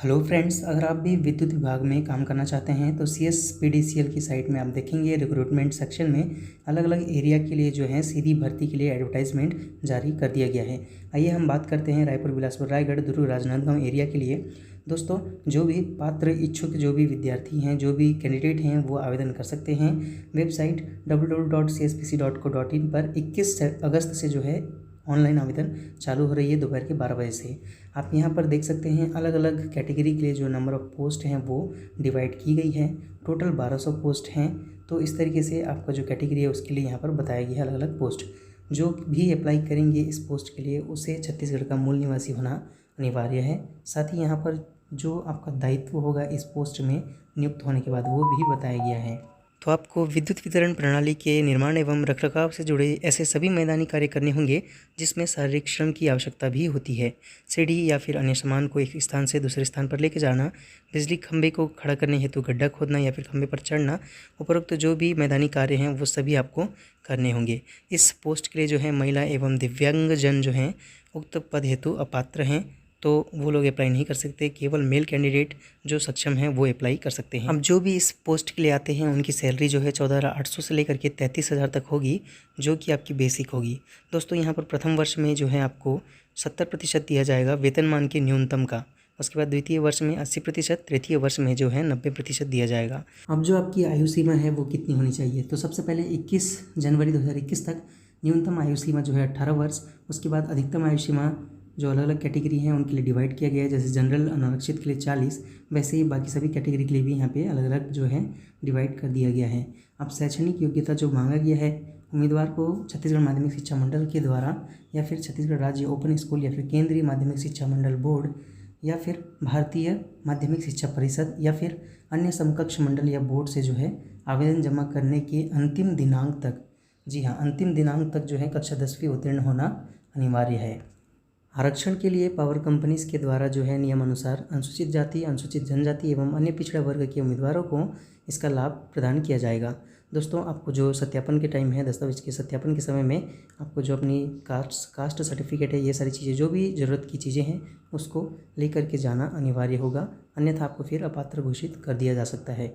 Hello friends, अगर आप भी विद्युत विभाग में काम करना चाहते हैं तो CSPDCL की साइट में आप देखेंगे रिक्रूटमेंट सेक्शन में अलग अलग एरिया के लिए जो है सीधी भर्ती के लिए एडवर्टाइजमेंट जारी कर दिया गया है। आइए हम बात करते हैं रायपुर, बिलासपुर, रायगढ़, दुर्ग, राजनांदगांव एरिया के लिए। दोस्तों, जो भी पात्र इच्छुक जो भी विद्यार्थी हैं, जो भी कैंडिडेट हैं, वो आवेदन कर सकते हैं। वेबसाइट www.cspc.co.in पर 21 अगस्त से जो है ऑनलाइन आवेदन चालू हो रही है दोपहर के 12 बजे से। आप यहाँ पर देख सकते हैं अलग अलग कैटेगरी के लिए जो नंबर ऑफ़ पोस्ट हैं वो डिवाइड की गई है। टोटल 1200 पोस्ट हैं। तो इस तरीके से आपका जो कैटेगरी है उसके लिए यहाँ पर बताया गया है अलग अलग पोस्ट। जो भी अप्लाई करेंगे इस पोस्ट के लिए उसे छत्तीसगढ़ का मूल निवासी होना अनिवार्य है। साथ ही यहाँ पर जो आपका दायित्व होगा इस पोस्ट में नियुक्त होने के बाद वो भी बताया गया है। तो आपको विद्युत वितरण प्रणाली के निर्माण एवं रखरखाव से जुड़े ऐसे सभी मैदानी कार्य करने होंगे जिसमें शारीरिक श्रम की आवश्यकता भी होती है। सीढ़ी या फिर अन्य सामान को एक स्थान से दूसरे स्थान पर लेके जाना, बिजली खंभे को खड़ा करने हेतु गड्ढा खोदना या फिर खंभे पर चढ़ना, उपरोक्त जो भी मैदानी कार्य हैं वो सभी आपको करने होंगे। इस पोस्ट के लिए जो है महिला एवं दिव्यांगजन जो हैं उक्त पद हेतु अपात्र हैं, तो वो लोग अप्लाई नहीं कर सकते। केवल मेल कैंडिडेट जो सक्षम हैं वो अप्लाई कर सकते हैं। अब जो भी इस पोस्ट के लिए आते हैं उनकी सैलरी जो है 14,800 से लेकर के 33,000 तक होगी, जो कि आपकी बेसिक होगी। दोस्तों, यहाँ पर प्रथम वर्ष में जो है आपको 70% दिया जाएगा वेतनमान के न्यूनतम का। उसके बाद द्वितीय वर्ष में 80%, तृतीय वर्ष में जो है 90% दिया जाएगा। अब जो आपकी आयु सीमा है वो कितनी होनी चाहिए, तो सबसे पहले 21 जनवरी 2021 तक न्यूनतम आयु सीमा जो है 18 वर्ष। उसके बाद अधिकतम आयु सीमा जो अलग अलग कैटेगरी हैं उनके लिए डिवाइड किया गया है। जैसे जनरल अनारक्षित के लिए 40, वैसे ही बाकी सभी कैटेगरी के लिए भी यहाँ पे अलग अलग जो है डिवाइड कर दिया गया है। अब शैक्षणिक योग्यता जो मांगा गया है, उम्मीदवार को छत्तीसगढ़ माध्यमिक शिक्षा मंडल के द्वारा या फिर छत्तीसगढ़ राज्य ओपन स्कूल या फिर केंद्रीय माध्यमिक शिक्षा मंडल बोर्ड या फिर भारतीय माध्यमिक शिक्षा परिषद या फिर अन्य समकक्ष मंडल या बोर्ड से जो है आवेदन जमा करने के अंतिम दिनांक तक, जी हाँ, अंतिम दिनांक तक जो है कक्षा 10वीं उत्तीर्ण होना अनिवार्य है। आरक्षण के लिए पावर कंपनीज के द्वारा जो है नियमानुसार अनुसूचित जाति, अनुसूचित जनजाति एवं अन्य पिछड़ा वर्ग के उम्मीदवारों को इसका लाभ प्रदान किया जाएगा। दोस्तों, आपको जो सत्यापन के टाइम है, दस्तावेज के सत्यापन के समय में आपको जो अपनी कास्ट सर्टिफिकेट है, ये सारी चीज़ें जो भी ज़रूरत की चीज़ें हैं उसको लेकर के जाना अनिवार्य होगा, अन्यथा आपको फिर अपात्र घोषित कर दिया जा सकता है।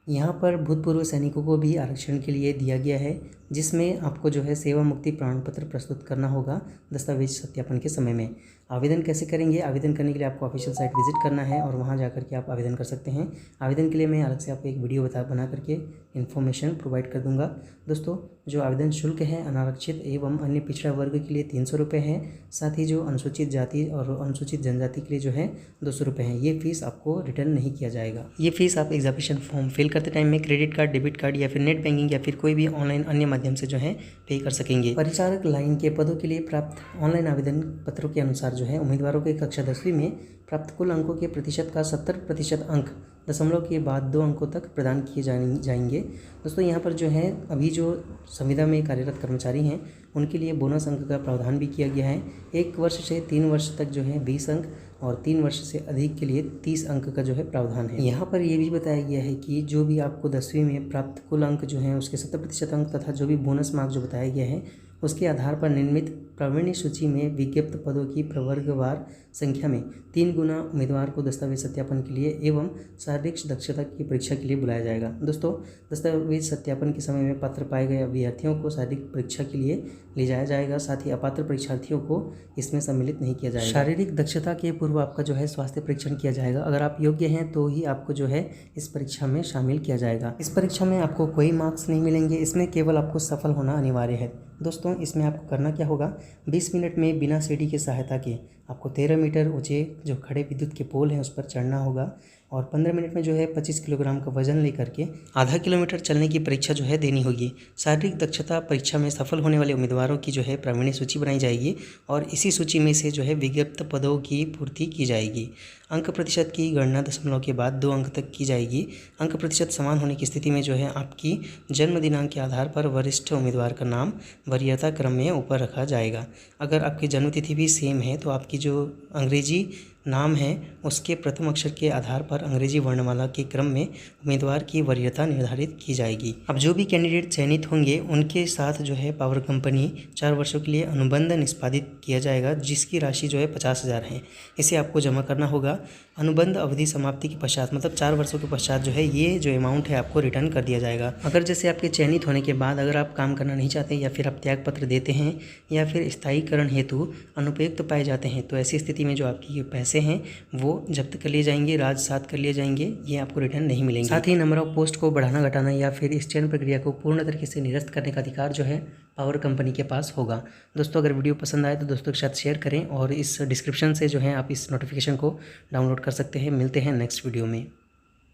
यहाँ पर भूतपूर्व सैनिकों को भी आरक्षण के लिए दिया गया है, जिसमें आपको जो है सेवा मुक्ति प्रमाण पत्र प्रस्तुत करना होगा दस्तावेज सत्यापन के समय में। आवेदन कैसे करेंगे? आवेदन करने के लिए आपको ऑफिशियल साइट विजिट करना है और वहाँ जाकर के आप आवेदन कर सकते हैं। आवेदन के लिए मैं अलग से आपको एक वीडियो बना करके इन्फॉर्मेशन प्रोवाइड कर दूँगा। दोस्तों, जो आवेदन शुल्क है अनारक्षित एवं अन्य पिछड़ा वर्ग के लिए 300 रुपये है। साथ ही जो अनुसूचित जाति और अनुसूचित जनजाति के लिए जो है 200 रुपये है। ये फीस आपको रिटर्न नहीं किया जाएगा। ये फीस आप एग्जामिनेशन फॉर्म फिल करते टाइम में क्रेडिट कार्ड, डेबिट कार्ड या फिर नेट बैंकिंग या फिर कोई भी ऑनलाइन अन्य माध्यम से जो है पे कर सकेंगे। परिचारक लाइन के पदों के लिए प्राप्त ऑनलाइन आवेदन पत्रों के अनुसार जो है उम्मीदवारों के कक्षा 10वीं में प्राप्त कुल अंकों के प्रतिशत का 70% अंक दशमलव के बाद 2 अंकों तक प्रदान किए जाएंगे। दोस्तों, यहाँ पर जो है अभी जो संविदा में कार्यरत कर्मचारी हैं उनके लिए बोनस अंक का प्रावधान भी किया गया है। 1 वर्ष से 3 वर्ष तक जो है 20 अंक और 3 वर्ष से अधिक के लिए 30 अंक का जो है प्रावधान है। यहाँ पर ये भी बताया गया है कि जो भी आपको 10वीं में प्राप्त कुल अंक जो हैं उसके 70% अंक तथा जो भी बोनस मार्क जो बताया गया है उसके आधार पर निर्मित प्रावीण्य सूची में विज्ञप्त पदों की प्रवर्गवार संख्या में 3 गुना उम्मीदवार को दस्तावेज सत्यापन के लिए एवं शारीरिक दक्षता की परीक्षा के लिए बुलाया जाएगा। दोस्तों, दस्तावेज सत्यापन के समय में पात्र पाए गए अभ्यर्थियों को शारीरिक परीक्षा के लिए ले जाया जाएगा। साथ ही अपात्र परीक्षार्थियों को इसमें सम्मिलित नहीं किया जाएगा। शारीरिक दक्षता के पूर्व आपका जो है स्वास्थ्य परीक्षण किया जाएगा। अगर आप योग्य हैं तो ही आपको जो है इस परीक्षा में शामिल किया जाएगा। इस परीक्षा में आपको कोई मार्क्स नहीं मिलेंगे, इसमें केवल आपको सफल होना अनिवार्य है। दोस्तों, इसमें आपको करना क्या होगा, 20 मिनट में बिना सीढ़ी की सहायता के आपको 13 मीटर ऊंचे जो खड़े विद्युत के पोल हैं उस पर चढ़ना होगा और 15 मिनट में जो है 25 किलोग्राम का वजन लेकर के आधा किलोमीटर चलने की परीक्षा जो है देनी होगी। शारीरिक दक्षता परीक्षा में सफल होने वाले उम्मीदवारों की जो है प्रावीण्य सूची बनाई जाएगी और इसी सूची में से जो है विज्ञप्त पदों की पूर्ति की जाएगी। अंक प्रतिशत की गणना दशमलव के बाद 2 अंक तक की जाएगी। अंक प्रतिशत समान होने की स्थिति में जो है आपकी जन्म दिनांक के आधार पर वरिष्ठ उम्मीदवार का नाम वरीयता क्रम में ऊपर रखा जाएगा। अगर आपकी जन्मतिथि भी सेम है तो आपकी जो अंग्रेजी नाम है उसके प्रथम अक्षर के आधार पर अंग्रेजी वर्णमाला के क्रम में उम्मीदवार की वरीयता निर्धारित की जाएगी। अब जो भी कैंडिडेट चयनित होंगे उनके साथ जो है पावर कंपनी 4 वर्षों के लिए अनुबंध निष्पादित किया जाएगा, जिसकी राशि जो है 50,000 है। इसे आपको जमा करना होगा। अनुबंध अवधि समाप्ति के पश्चात मतलब 4 वर्षों के पश्चात जो है ये जो अमाउंट है आपको रिटर्न कर दिया जाएगा। अगर जैसे आपके चयनित होने के बाद अगर आप काम करना नहीं चाहते या फिर आप त्याग पत्र देते हैं या फिर स्थायीकरण हेतु अनुपयुक्त पाए जाते हैं तो ऐसी स्थिति में जो आपकी पैसे हैं वो जब्त कर लिए जाएंगे, राजसात कर लिए जाएंगे, ये आपको रिटर्न नहीं मिलेंगे। साथ ही नंबर ऑफ पोस्ट को बढ़ाना घटाना या फिर इस चयन प्रक्रिया को पूर्ण तरीके से निरस्त करने का अधिकार जो है पावर कंपनी के पास होगा। दोस्तों अगर वीडियो पसंद आए तो दोस्तों के साथ शेयर करें और इस डिस्क्रिप्शन से जो है आप इस नोटिफिकेशन को डाउनलोड कर सकते हैं। मिलते हैं नेक्स्ट वीडियो में।